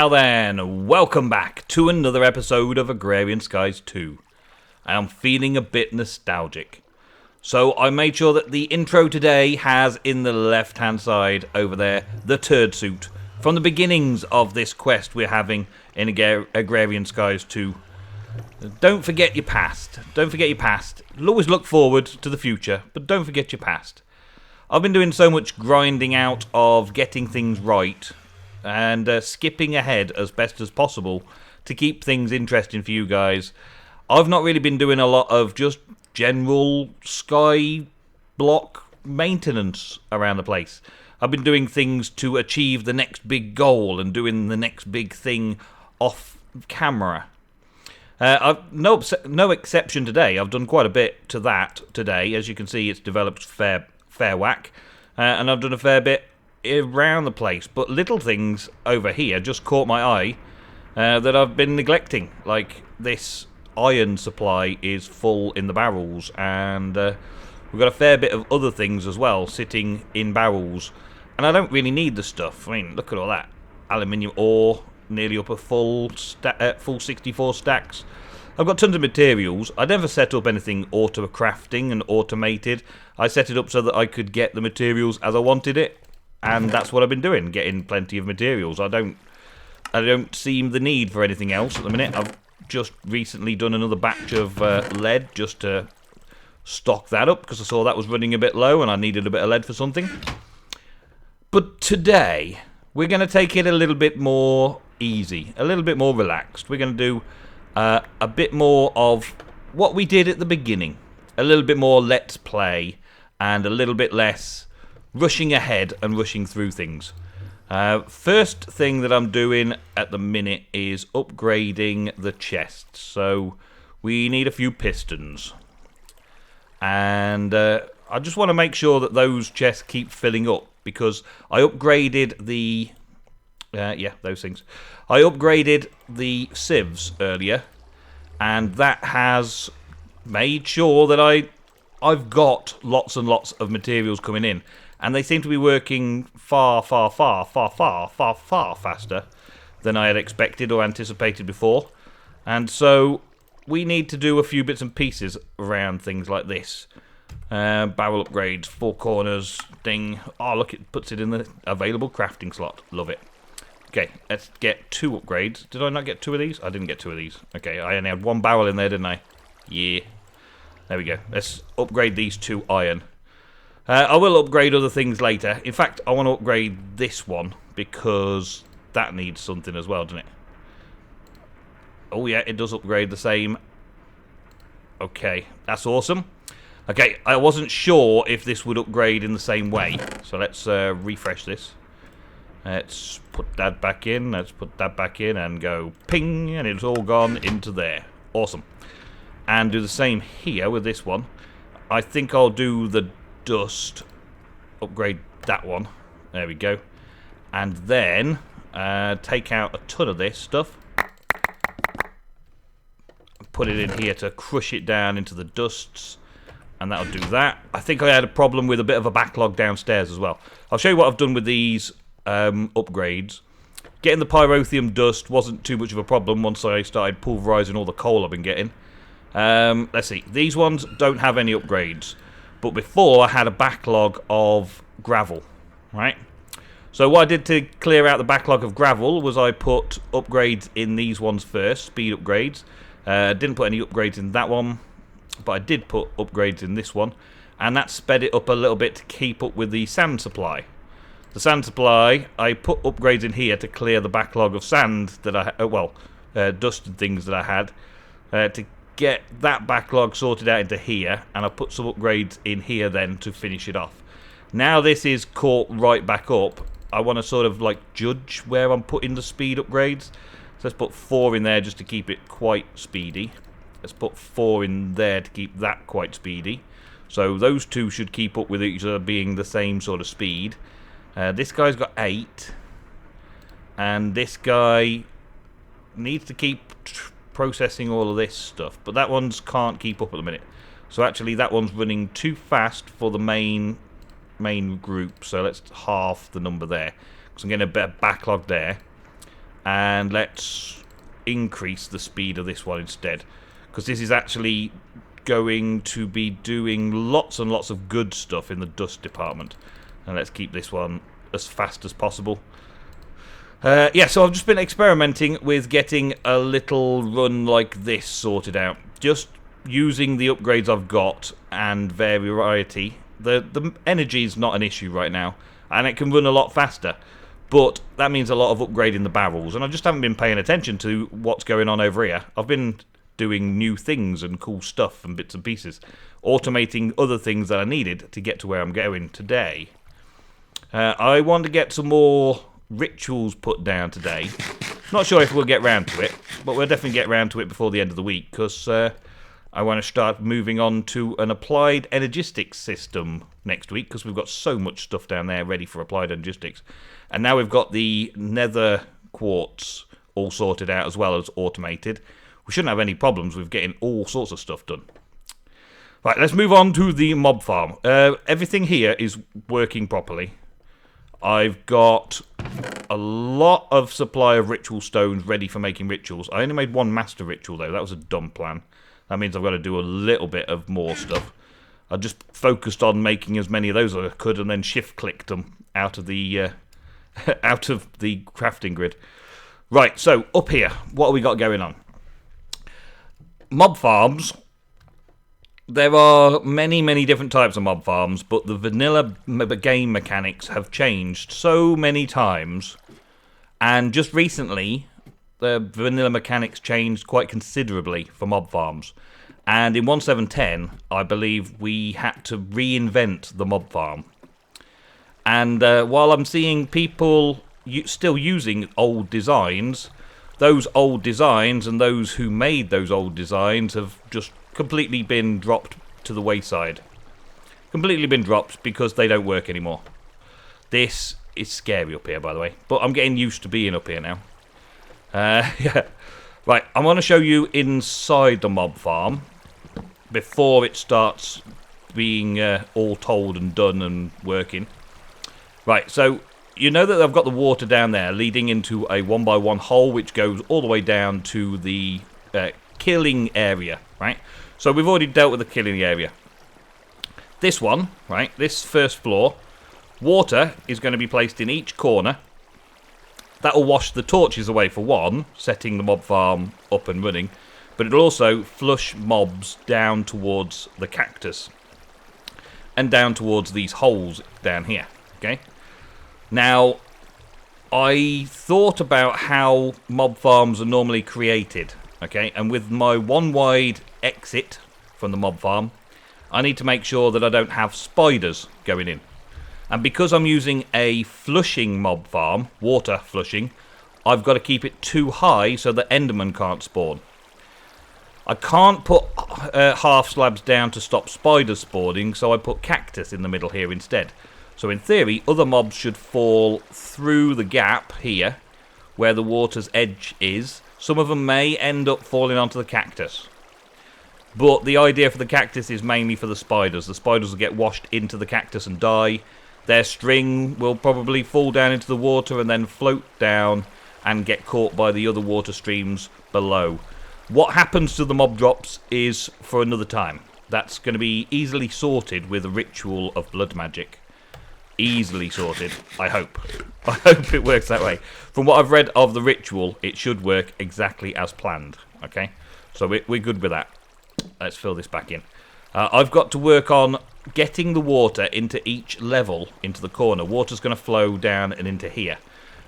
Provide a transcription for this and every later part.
Now then, welcome back to another episode of Agrarian Skies 2. I am feeling a bit nostalgic. So I made sure that the intro today has in the left hand side over there the turd suit from the beginnings of this quest we're having in Agrarian Skies 2. Don't forget your past. Don't forget your past. You'll always look forward to the future, but don't forget your past. I've been doing so much grinding out of getting things right and skipping ahead as best as possible to keep things interesting for you guys. I've not really been doing a lot of just general sky block maintenance around the place. I've been doing things to achieve the next big goal and doing the next big thing off camera. I've no exception today. I've done quite a bit to that today. As you can see, it's developed fair whack, and I've done a fair bit around the place, but little things over here just caught my eye that I've been neglecting. Like this iron supply is full in the barrels, and we've got a fair bit of other things as well sitting in barrels, and I don't really need the stuff. I mean, look at all that aluminium ore, nearly up a full 64 stacks. I've got tons of materials. I never set up anything auto crafting and automated. I set it up so that I could get the materials as I wanted it, and that's what I've been doing, getting plenty of materials. I don't see the need for anything else at the minute. I've just recently done another batch of lead just to stock that up because I saw that was running a bit low and I needed a bit of lead for something. But today we're going to take it a little bit more easy, a little bit more relaxed. We're going to do a bit more of what we did at the beginning, a little bit more let's play and a little bit less rushing ahead and rushing through things. First thing that I'm doing at the minute is upgrading the chests. So we need a few pistons, and I just want to make sure that those chests keep filling up because I upgraded the those things. I upgraded the sieves earlier, and that has made sure that I've got lots and lots of materials coming in. And they seem to be working far faster than I had expected or anticipated before. And so we need to do a few bits and pieces around things like this. Barrel upgrades, 4 corners, ding. Oh, look, it puts it in the available crafting slot. Love it. Okay, let's get 2 upgrades. Did I not get 2 of these? I didn't get 2 of these. Okay, I only had 1 barrel in there, didn't I? Yeah. There we go. Let's upgrade these 2 iron. I will upgrade other things later. In fact, I want to upgrade this one because that needs something as well, doesn't it? Oh yeah, it does upgrade the same. Okay, that's awesome. Okay, I wasn't sure if this would upgrade in the same way, so let's refresh this. Let's put that back in, let's put that back in and go ping, and it's all gone into there. Awesome. And do the same here with this one. I think I'll do the dust, upgrade that one, there we go, and then take out a ton of this stuff, put it in here to crush it down into the dusts, and that'll do that. I think I had a problem with a bit of a backlog downstairs as well. I'll show you what I've done with these upgrades. Getting the pyrotheum dust wasn't too much of a problem once I started pulverizing all the coal I've been getting. Let's see, these ones don't have any upgrades. But before, I had a backlog of gravel, right? So what I did to clear out the backlog of gravel was I put upgrades in these ones first, speed upgrades. Didn't put any upgrades in that one, but I did put upgrades in this one. And that sped it up a little bit to keep up with the sand supply. The sand supply, I put upgrades in here to clear the backlog of sand that I dust and things that I had to get that backlog sorted out into here, and I'll put some upgrades in here then to finish it off. Now this is caught right back up, I want to sort of like judge where I'm putting the speed upgrades. So let's put 4 in there just to keep it quite speedy. Let's put 4 in there to keep that quite speedy. So those 2 should keep up with each other being the same sort of speed. This guy's got 8, and this guy needs to keep processing all of this stuff, but that one's can't keep up at the minute. So actually that one's running too fast for the main group, so let's halve the number there because I'm getting a bit of backlog there. And let's increase the speed of this one instead, because this is actually going to be doing lots and lots of good stuff in the dust department. And let's keep this one as fast as possible. Yeah, so I've just been experimenting with getting a little run like this sorted out. Just using the upgrades I've got and variety. The energy is not an issue right now, and it can run a lot faster. But that means a lot of upgrading the barrels, and I just haven't been paying attention to what's going on over here. I've been doing new things and cool stuff and bits and pieces, automating other things that I needed to get to where I'm going today. I want to get some more rituals put down today. Not sure if we'll get round to it, but we'll definitely get round to it before the end of the week, because I want to start moving on to an applied energistics system next week, because we've got so much stuff down there ready for applied energistics. And now we've got the nether quartz all sorted out as well as automated. We shouldn't have any problems with getting all sorts of stuff done. Right, let's move on to the mob farm. Everything here is working properly. I've got a lot of supply of ritual stones ready for making rituals. I only made one master ritual though. That was a dumb plan. That means I've got to do a little bit of more stuff. I just focused on making as many of those as I could, and then shift-clicked them out of the out of the crafting grid. Right, so up here, what have we got going on? Mob farms. There are many, many different types of mob farms, but the vanilla game mechanics have changed so many times. And just recently, the vanilla mechanics changed quite considerably for mob farms. And in 1.7.10, I believe we had to reinvent the mob farm. And while I'm seeing people still using old designs, those old designs and those who made those old designs have just completely been dropped to the wayside. Completely been dropped because they don't work anymore. This is scary up here, by the way, but I'm getting used to being up here now. Yeah. Right, I want to show you inside the mob farm before it starts being all told and done and working. Right, so you know that I've got the water down there leading into a 1x1 hole which goes all the way down to the killing area, right? So we've already dealt with the killing area. This one, right, this first floor, water is going to be placed in each corner. That'll wash the torches away for one, setting the mob farm up and running, but it'll also flush mobs down towards the cactus and down towards these holes down here, okay? Now, I thought about how mob farms are normally created, okay? And with my one wide exit from the mob farm, I need to make sure that I don't have spiders going in. And because I'm using a flushing mob farm, water flushing, I've got to keep it too high so that Enderman can't spawn. I can't put half slabs down to stop spiders spawning, so I put cactus in the middle here instead. So in theory, other mobs should fall through the gap here, where the water's edge is. Some of them may end up falling onto the cactus. But the idea for the cactus is mainly for the spiders. The spiders will get washed into the cactus and die. Their string will probably fall down into the water and then float down and get caught by the other water streams below. What happens to the mob drops is for another time. That's going to be easily sorted with a ritual of blood magic. Easily sorted, I hope. I hope it works that way. From what I've read of the ritual, it should work exactly as planned. Okay, so we're good with that. Let's fill this back in. I've got to work on getting the water into each level, into the corner. Water's going to flow down and into here.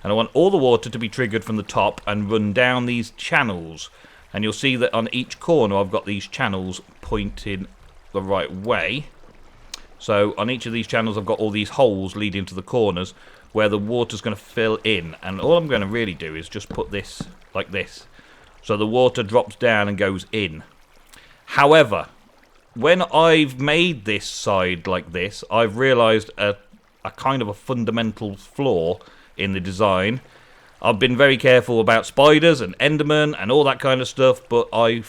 And I want all the water to be triggered from the top and run down these channels. And you'll see that on each corner I've got these channels pointing the right way. So on each of these channels I've got all these holes leading to the corners where the water's going to fill in. And all I'm going to really do is just put this like this. So the water drops down and goes in. However, when I've made this side like this, I've realised a kind of a fundamental flaw in the design. I've been very careful about spiders and Endermen and all that kind of stuff, but I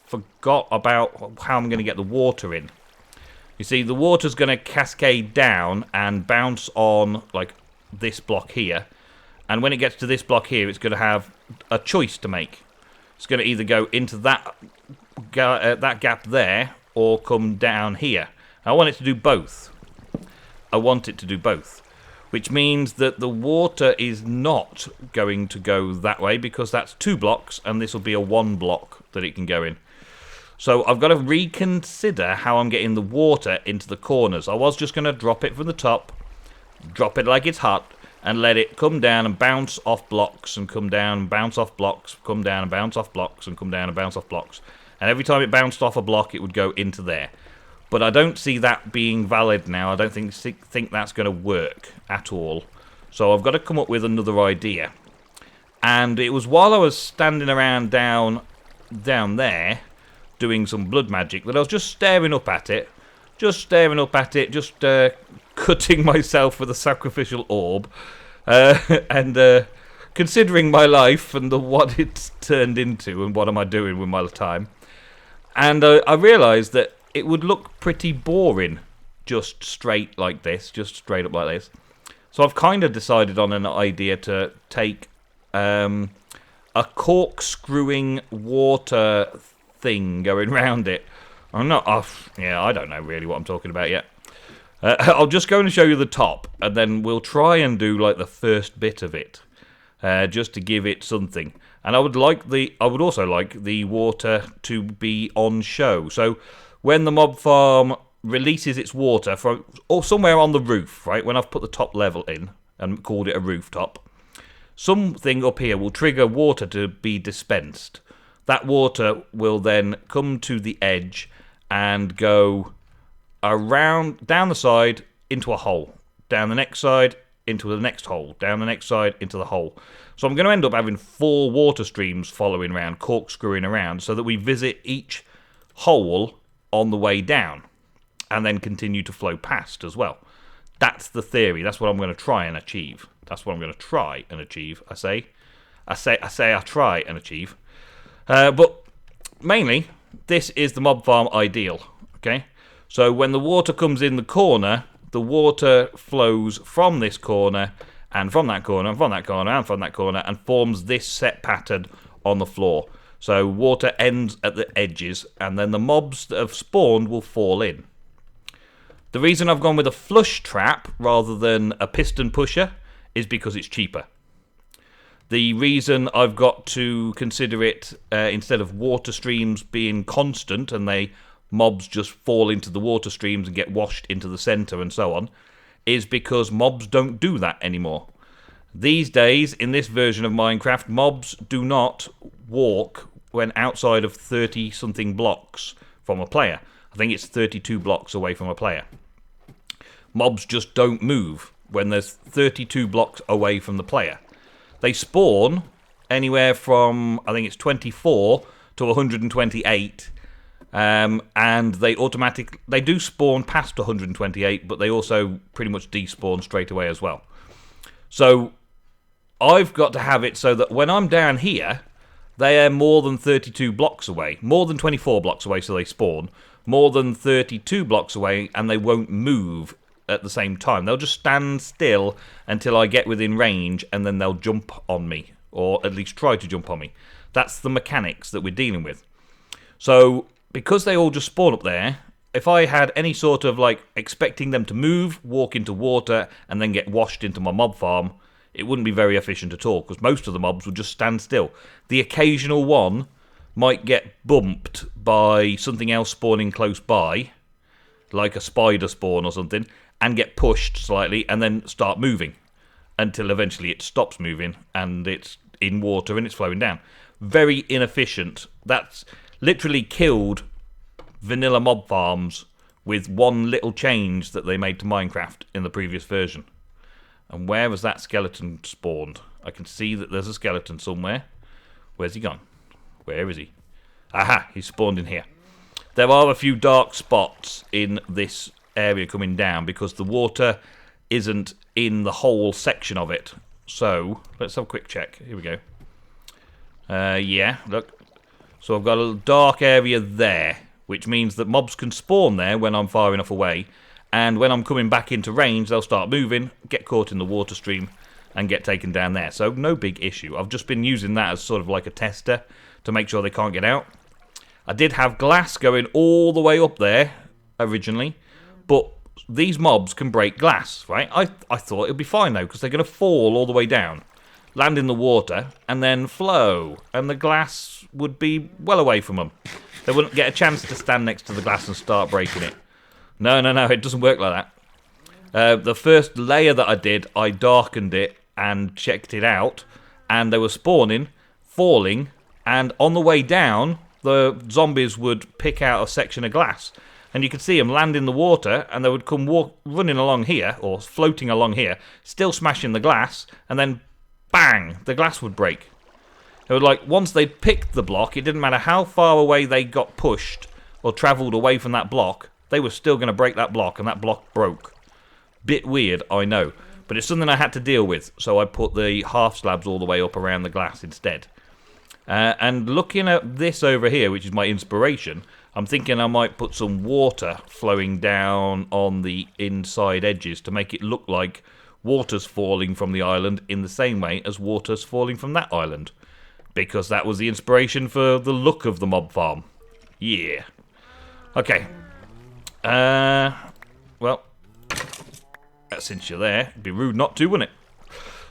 forgot about how I'm going to get the water in. You see, the water's going to cascade down and bounce on like this block here, And when it gets to this block here, it's going to have a choice to make. It's going to either go into that gap there or come down here. I want it to do both. Which means that the water is not going to go that way because that's 2 blocks and this will be a 1 block that it can go in. So I've got to reconsider how I'm getting the water into the corners. I was just going to drop it from the top, drop it like it's hot, and let it come down and bounce off blocks and come down and bounce off blocks, come down and bounce off blocks and come down and bounce off blocks. And every time it bounced off a block, it would go into there. But I don't see that being valid now. I don't think that's going to work at all. So I've got to come up with another idea. And it was while I was standing around down there, doing some blood magic, that I was just staring up at it, just cutting myself with a sacrificial orb, and considering my life and what it's turned into and what am I doing with my time. And I realised that it would look pretty boring just straight like this, just straight up like this. So I've kind of decided on an idea to take a corkscrewing water thing going round it. I don't know really what I'm talking about yet. I'll just go and show you the top, and then we'll try and do like the first bit of it, just to give it something. And I would also like the water to be on show. So when the mob farm releases its water from somewhere on the roof, right? When I've put the top level in and called it a rooftop, something up here will trigger water to be dispensed. That water will then come to the edge and go around, down the side, into a hole. Down the next side, into the next hole. Down the next side, into the hole. So I'm going to end up having 4 water streams following around, corkscrewing around, so that we visit each hole on the way down, and then continue to flow past as well. That's the theory. That's what I'm going to try and achieve. I try and achieve. But mainly, this is the mob farm ideal. Okay, so when the water comes in the corner, the water flows from this corner and from that corner and from that corner and from that corner and forms this set pattern on the floor. So water ends at the edges, and then the mobs that have spawned will fall in. The reason I've gone with a flush trap rather than a piston pusher is because it's cheaper. The reason I've got to consider it instead of water streams being constant and mobs just fall into the water streams and get washed into the centre and so on, is because mobs don't do that anymore. These days, in this version of Minecraft, mobs do not walk when outside of 30-something blocks from a player. I think it's 32 blocks away from a player. Mobs just don't move when there's 32 blocks away from the player. They spawn anywhere from, I think it's 24 to 128, and they do spawn past 128, but they also pretty much despawn straight away as well. So I've got to have it so that when I'm down here, they are more than 32 blocks away, more than 24 blocks away, so they spawn, more than 32 blocks away, and they won't move at the same time. They'll just stand still until I get within range, and then they'll jump on me, or at least try to jump on me. That's the mechanics that we're dealing with. So because they all just spawn up there, if I had any sort of like expecting them to move, walk into water, and then get washed into my mob farm, it wouldn't be very efficient at all, because most of the mobs would just stand still. The occasional one might get bumped by something else spawning close by, like a spider spawn or something, and get pushed slightly and then start moving until eventually it stops moving and it's in water and it's flowing down. Very inefficient. That's literally killed vanilla mob farms with one little change that they made to Minecraft in the previous version. And where was that skeleton spawned? I can see that there's a skeleton somewhere. Where's he gone? Where is he? Aha, he's spawned in here. There are a few dark spots in this area coming down because the water isn't in the whole section of it. So, let's have a quick check. Here we go. Yeah, look. So I've got a dark area there, which means that mobs can spawn there when I'm far enough away. And when I'm coming back into range, they'll start moving, get caught in the water stream, and get taken down there. So no big issue. I've just been using that as sort of like a tester to make sure they can't get out. I did have glass going all the way up there originally, but these mobs can break glass, right? I thought it would be fine though, because they're going to fall all the way down, land in the water, and then flow, and the glass would be well away from them. They wouldn't get a chance to stand next to the glass and start breaking it. No, it doesn't work like that. The first layer that I did, I darkened it and checked it out, and they were spawning, falling, and on the way down, the zombies would pick out a section of glass, and you could see them land in the water, and they would come running along here, or floating along here, still smashing the glass, and then bang, the glass would break. It was like, once they picked the block, it didn't matter how far away they got pushed, or travelled away from that block, they were still going to break that block, and that block broke. Bit weird, I know, but it's something I had to deal with, so I put the half slabs all the way up around the glass instead. And looking at this over here, which is my inspiration, I'm thinking I might put some water flowing down on the inside edges to make it look like water's falling from the island in the same way as water's falling from that island. Because that was the inspiration for the look of the mob farm. Yeah. Okay. Well, since you're there, it'd be rude not to, wouldn't it?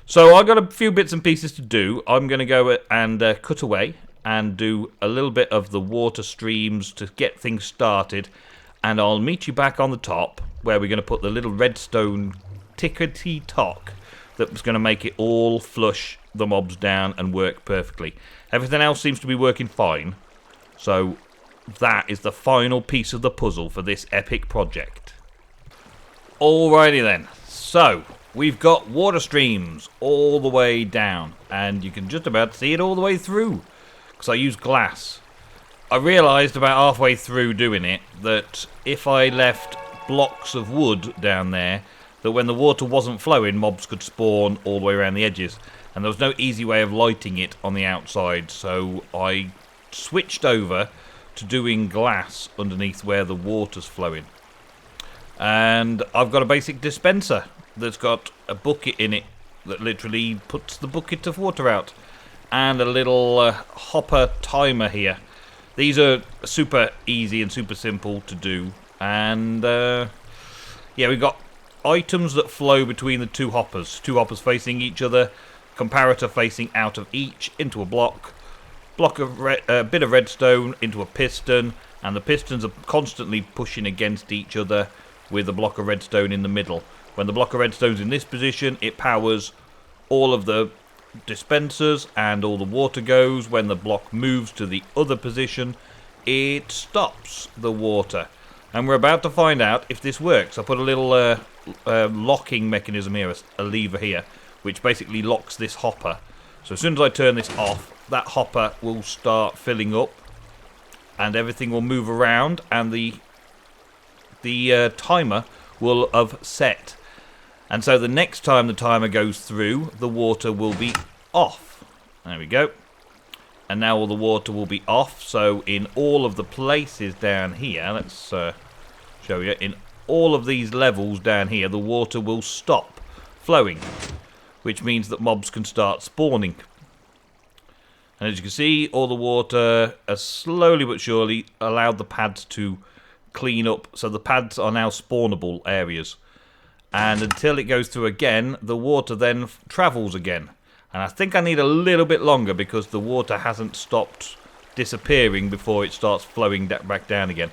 So I've got a few bits and pieces to do. I'm going to go and cut away and do a little bit of the water streams to get things started. And I'll meet you back on the top where we're going to put the little redstone tickety-tock that's going to make it all flush the mobs down and work perfectly. Everything else seems to be working fine. So that is the final piece of the puzzle for this epic project. Alrighty then. So we've got water streams all the way down, and you can just about see it all the way through, because I use glass. I realised about halfway through doing it that if I left blocks of wood down there, that when the water wasn't flowing, mobs could spawn all the way around the edges, and there was no easy way of lighting it on the outside, so I switched over to doing glass underneath where the water's flowing. And I've got a basic dispenser that's got a bucket in it that literally puts the bucket of water out, and a little hopper timer here. These are super easy and super simple to do, and yeah, we've got items that flow between the two hoppers facing each other, comparator facing out of each into a block of bit of redstone into a piston, and the pistons are constantly pushing against each other with a block of redstone in the middle. When the block of redstone's in this position, it powers all of the dispensers and all the water goes. When the block moves to the other position, it stops the water. And we're about to find out if this works. I put a little locking mechanism here, a lever here, which basically locks this hopper. So as soon as I turn this off, that hopper will start filling up, and everything will move around, and the timer will have set. And so the next time the timer goes through, the water will be off. There we go. And now all the water will be off. So in all of the places down here, let's show you, in all of these levels down here, the water will stop flowing, which means that mobs can start spawning. And as you can see, all the water has slowly but surely allowed the pads to clean up, so the pads are now spawnable areas. And until it goes through again, the water then travels again. And I think I need a little bit longer because the water hasn't stopped disappearing before it starts flowing back down again.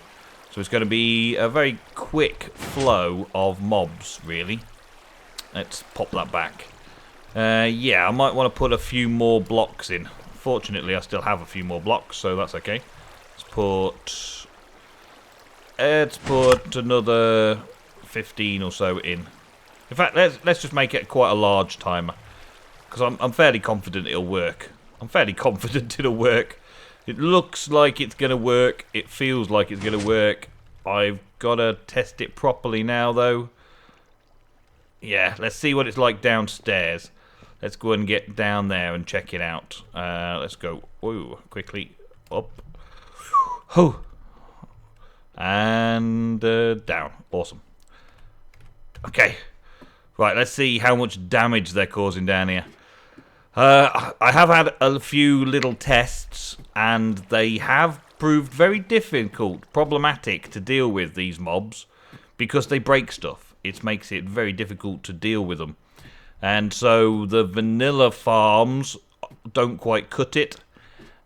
So it's going to be a very quick flow of mobs, really. Let's pop that back. Yeah, I might want to put a few more blocks in. Fortunately, I still have a few more blocks, so that's okay. Let's put another 15 or so in. In fact, let's just make it quite a large timer, because I'm fairly confident it'll work. I'm fairly confident it'll work. It looks like it's going to work. It feels like it's going to work. I've got to test it properly now, though. Yeah, let's see what it's like downstairs. Let's go and get down there and check it out. Let's go quickly up. And down. Awesome. Okay. Right, let's see how much damage they're causing down here. I have had a few little tests, and they have proved very difficult, problematic to deal with, these mobs, because they break stuff. It makes it very difficult to deal with them. And so the vanilla farms don't quite cut it,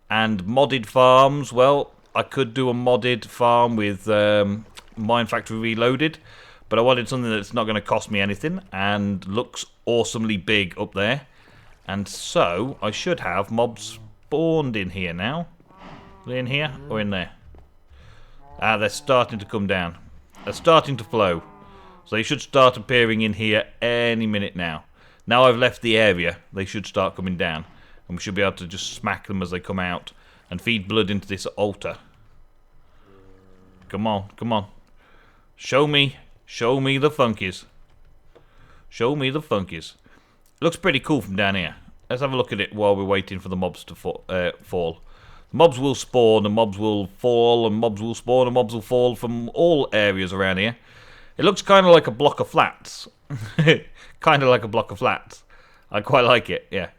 and modded farms, well, I could do a modded farm with Mine Factory Reloaded, but I wanted something that's not going to cost me anything and looks awesomely big up there. And so I should have mobs spawned in here now. Are they in here or in there? Ah, they're starting to come down. They're starting to flow. So they should start appearing in here any minute now. Now I've left the area, they should start coming down. And we should be able to just smack them as they come out and feed blood into this altar. Come on, come on. Show me the funkies. Show me the funkies. Looks pretty cool from down here. Let's have a look at it while we're waiting for the mobs to fall. The mobs will spawn, and mobs will fall, and mobs will spawn, and mobs will fall from all areas around here. It looks kind of like a block of flats. Kind of like a block of flats. I quite like it, yeah.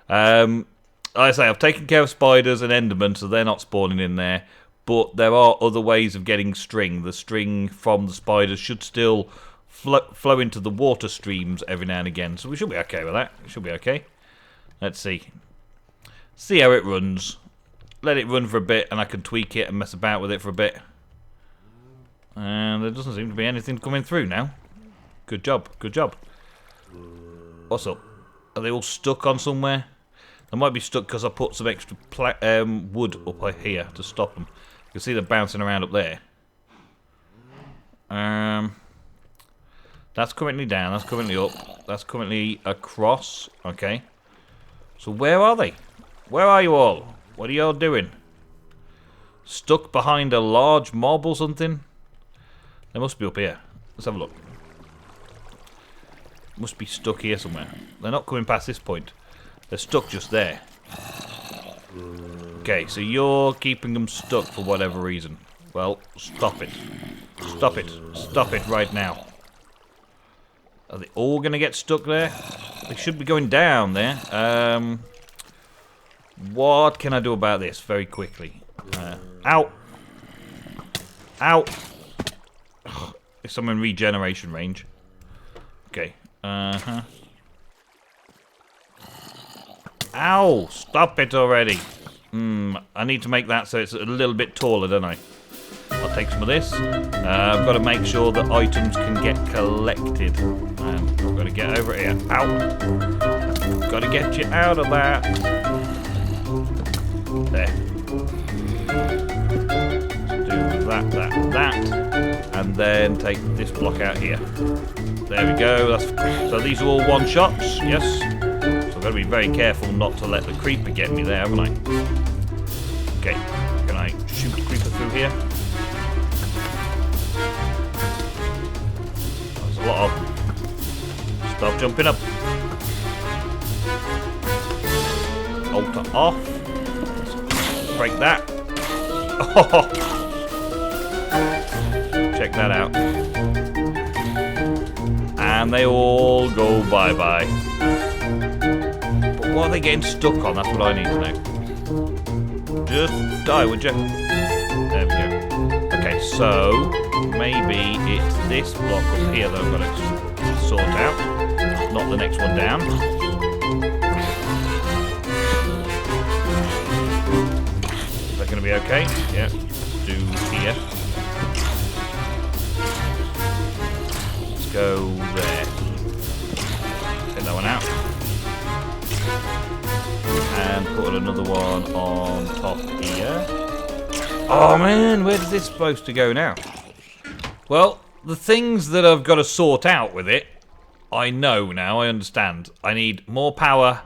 Like I say, I've taken care of spiders and endermen, so they're not spawning in there. But there are other ways of getting string. The string from the spiders should still flow into the water streams every now and again. So we should be okay with that. We should be okay. Let's see. See how it runs. Let it run for a bit, and I can tweak it and mess about with it for a bit. And there doesn't seem to be anything coming through now. Good job, good job. What's up? Are they all stuck on somewhere? They might be stuck because I put some extra wood up here to stop them. You can see they're bouncing around up there. That's currently down, that's currently up, that's currently across. Okay. So where are they? Where are you all? What are you all doing? Stuck behind a large mob or something? They must be up here. Let's have a look. Must be stuck here somewhere. They're not coming past this point. They're stuck just there. Okay, so you're keeping them stuck for whatever reason. Well, stop it. Stop it. Stop it right now. Are they all going to get stuck there? They should be going down there. What can I do about this very quickly? Ow! Ow! Ugh, if I'm in regeneration range. Okay. Ow! Stop it already! I need to make that so it's a little bit taller, don't I? I'll take some of this. I've got to make sure that items can get collected. I've got to get over here. Ow! Got to get you out of that. There. Do that, and then take this block out here. There we go. So these are all one shots, yes. So I've got to be very careful not to let the creeper get me there, haven't I? Okay, can I shoot the creeper through here? There's a lot of them. Stop jumping up. Alter off. Let's break that. Oh. Check that out. And they all go bye-bye. But what are they getting stuck on? That's what I need to know. Just die, would you? There we go. Okay, so maybe it's this block up here that I've got to sort out. Not the next one down. Is that going to be okay? Yeah. Do here. Go there. Take that one out. And put another one on top here. Oh man, where is this supposed to go now? Well, the things that I've got to sort out with it, I know now, I understand. I need more power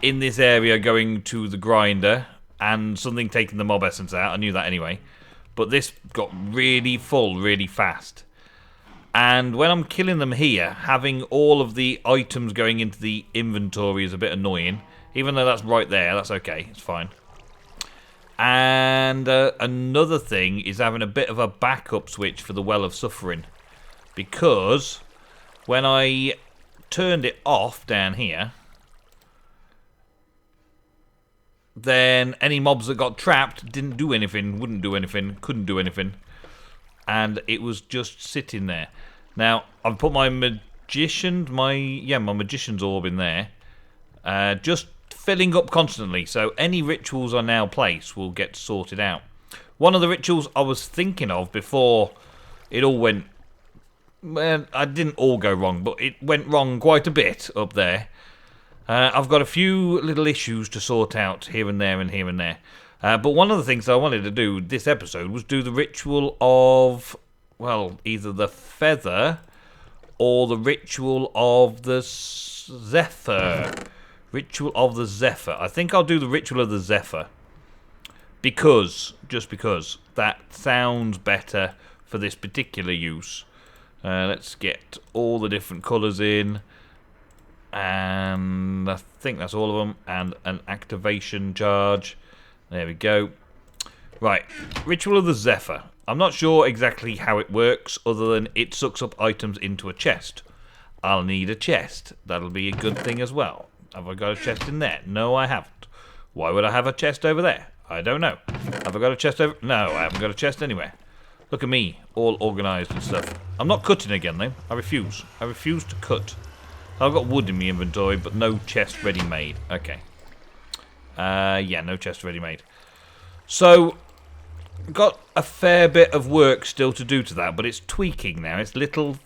in this area going to the grinder and something taking the mob essence out. I knew that anyway. But this got really full really fast. And when I'm killing them here, having all of the items going into the inventory is a bit annoying. Even though that's right there, that's okay, it's fine. And another thing is having a bit of a backup switch for the Well of Suffering. Because when I turned it off down here, then any mobs that got trapped didn't do anything, wouldn't do anything, couldn't do anything, and it was just sitting there. Now I've put my magician's orb in there, just filling up constantly, so any rituals I now place will get sorted out. One of the rituals I was thinking of before it all went, well, I didn't all go wrong, but it went wrong quite a bit up there. I've got a few little issues to sort out here and there and here and there. But one of the things I wanted to do this episode was do the ritual of, well, either the feather or the ritual of the zephyr. Ritual of the zephyr. I think I'll do the ritual of the zephyr. Just because, that sounds better for this particular use. Let's get all the different colours in. And I think that's all of them. And an activation charge. There we go. Right, Ritual of the Zephyr. I'm not sure exactly how it works, other than it sucks up items into a chest. I'll need a chest. That'll be a good thing as well. Have I got a chest in there? No, I haven't. Why would I have a chest over there? I don't know. Have I got a chest over... No, I haven't got a chest anywhere. Look at me, all organised and stuff. I'm not cutting again, though. I refuse. I refuse to cut. I've got wood in my inventory, but no chest ready-made. Okay. Yeah, no chest ready-made. So, got a fair bit of work still to do to that, but it's tweaking now. It's little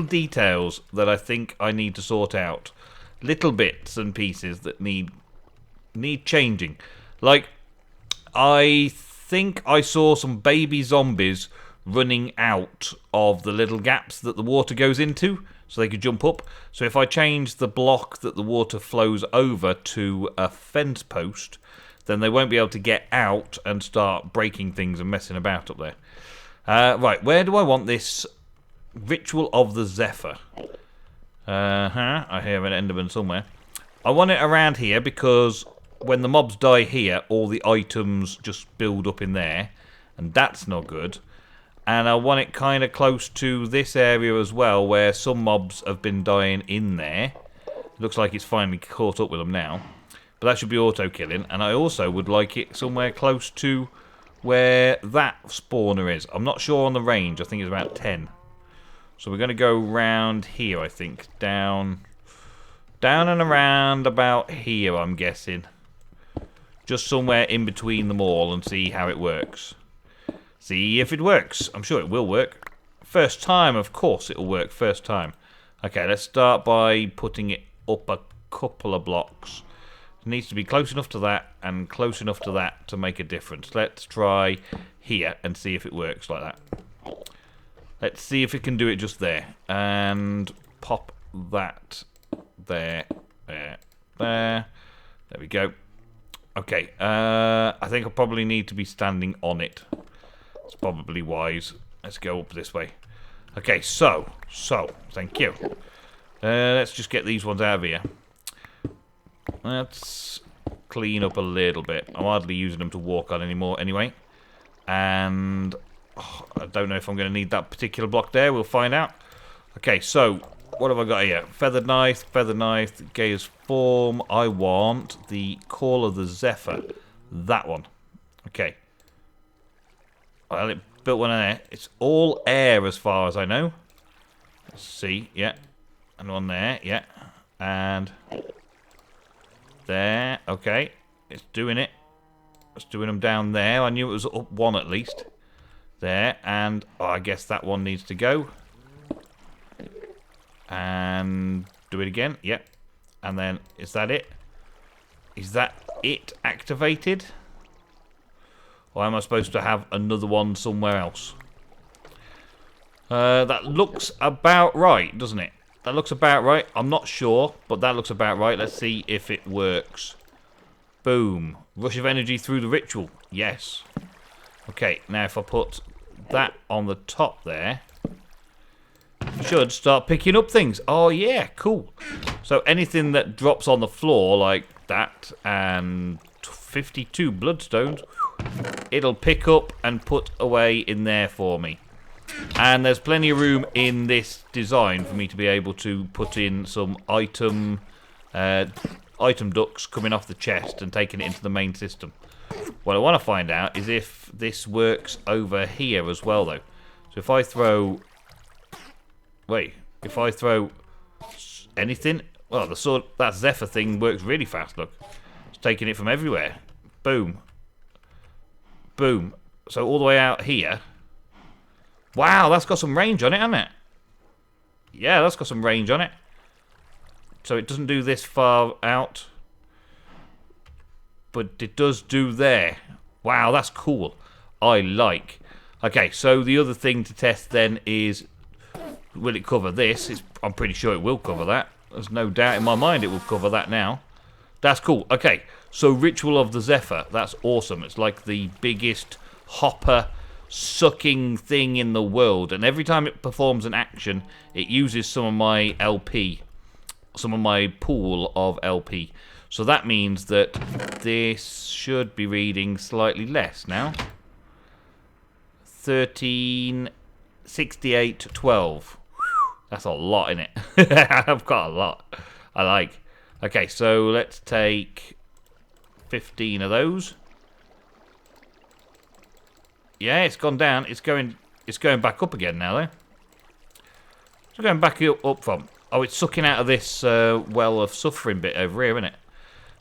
details that I think I need to sort out. Little bits and pieces that need changing. Like, I think I saw some baby zombies running out of the little gaps that the water goes into, so they could jump up. So if I change the block that the water flows over to a fence post, then they won't be able to get out and start breaking things and messing about up there. Right, where do I want this Ritual of the Zephyr? I hear an Enderman somewhere. I want it around here because when the mobs die here, all the items just build up in there, and that's not good. And I want it kind of close to this area as well, where some mobs have been dying in there. It looks like it's finally caught up with them now. But that should be auto-killing. And I also would like it somewhere close to where that spawner is. I'm not sure on the range. I think it's about 10. So we're going to go round here, I think. Down and around about here, I'm guessing. Just somewhere in between them all and see how it works. See if it works. I'm sure it will work. First time, of course it'll work. First time. Okay, let's start by putting it up a couple of blocks. It needs to be close enough to that and close enough to that to make a difference. Let's try here and see if it works like that. Let's see if it can do it just there. And pop that there. There we go. Okay, I think I probably need to be standing on it. It's probably wise. Let's go up this way. Okay, so, thank you. Let's just get these ones out of here. Let's clean up a little bit. I'm hardly using them to walk on anymore anyway. And I don't know if I'm going to need that particular block there. We'll find out. Okay, so what have I got here? Feathered knife, Gaia's form. I want the Call of the Zephyr. That one. Okay. Well, it built one in there. It's all air as far as I know. Let's see, yeah. And one there, yeah. And there, okay. It's doing it. It's doing them down there. I knew it was up one at least. There, and I guess that one needs to go. And do it again, yep. And then, is that it? Is that it activated? Or am I supposed to have another one somewhere else? That looks about right, doesn't it? That looks about right. I'm not sure, but that looks about right. Let's see if it works. Boom. Rush of energy through the ritual. Yes. Okay, now if I put that on the top there, it should start picking up things. Oh, yeah, cool. So anything that drops on the floor like that and 52 bloodstones, it'll pick up and put away in there for me. And there's plenty of room in this design for me to be able to put in some item ducts coming off the chest and taking it into the main system. What I want to find out is if this works over here as well, though. So if I throw... Wait, if I throw anything... Well, that Zephyr thing works really fast, look. It's taking it from everywhere. Boom. Boom. So all the way out here... Wow, that's got some range on it, hasn't it? Yeah, that's got some range on it. So it doesn't do this far out. But it does do there. Wow, that's cool. I like. Okay, so the other thing to test then is... Will it cover this? I'm pretty sure it will cover that. There's no doubt in my mind it will cover that now. That's cool. Okay, so Ritual of the Zephyr. That's awesome. It's like the biggest hopper... sucking thing in the world, and every time it performs an action it uses some of my LP, some of my pool of LP, so that means that this should be reading slightly less now. 13 68 12. That's a lot in it. I've got a lot. I like. Okay, so let's take 15 of those. Yeah, it's gone down. It's going back up again now, though. It's going back up from... Oh, it's sucking out of this well of suffering bit over here, isn't it?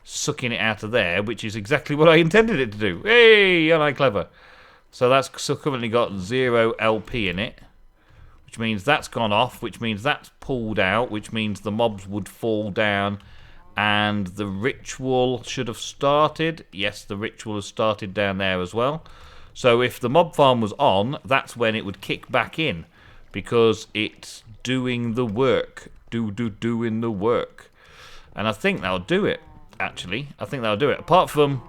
Sucking it out of there, which is exactly what I intended it to do. Hey, aren't I clever? So that's currently got 0 LP in it, which means that's gone off, which means that's pulled out, which means the mobs would fall down, and the ritual should have started. Yes, the ritual has started down there as well. So if the mob farm was on, that's when it would kick back in, because it's doing the work. Doing the work. And I think that'll do it, actually. I think that'll do it. Apart from...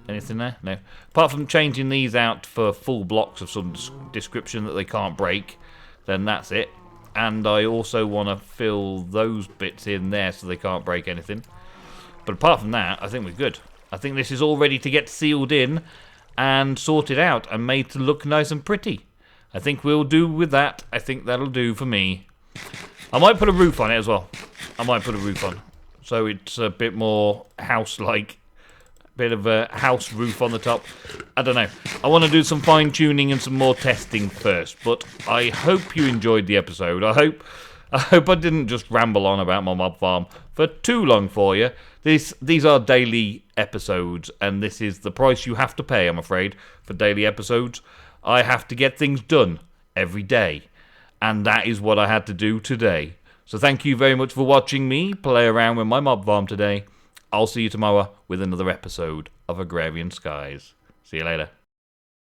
Anything there? No. Apart from changing these out for full blocks of some description that they can't break, then that's it. And I also want to fill those bits in there so they can't break anything. But apart from that, I think we're good. I think this is all ready to get sealed in and sorted out and made to look nice and pretty. I think we'll do with that. I think that'll do for me. I might put a roof on it as well. I might put a roof on, so it's a bit more house-like. Bit of a house roof on the top. I don't know. I want to do some fine-tuning and some more testing first, but I hope you enjoyed the episode. I hope I didn't just ramble on about my mob farm for too long for you. These are daily episodes, and this is the price you have to pay, I'm afraid, for daily episodes. I have to get things done every day, and that is what I had to do today. So thank you very much for watching me play around with my mob farm today. I'll see you tomorrow with another episode of Agrarian Skies. See you later.